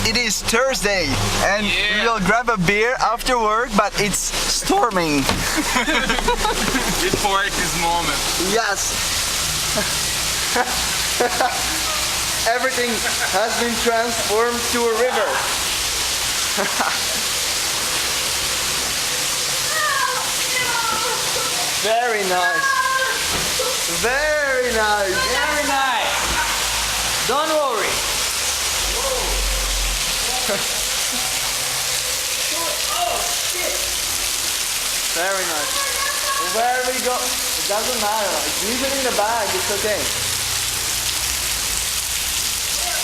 It is Thursday and we will grab a beer after work, but it's storming. Before this moment. Yes. Everything has been transformed to a river. Very nice. Very nice. Very nice. Don't worry. Very nice. Where we go? It doesn't matter. Leave it in the bag. It's okay.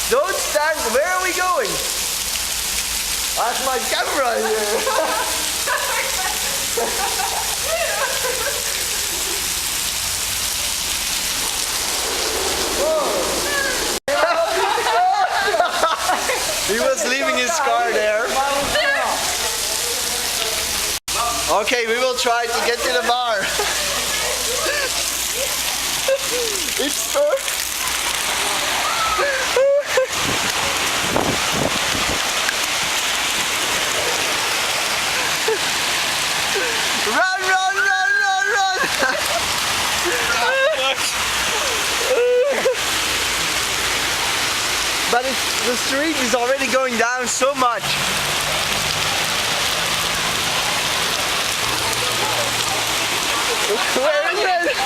Don't stand. Where are we going? That's my camera here. He was leaving his car there. Okay, we will try to get to the bar. It's so... Run, run, run, run, run! But the street is already going down so much. Where is it?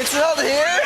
It's not here?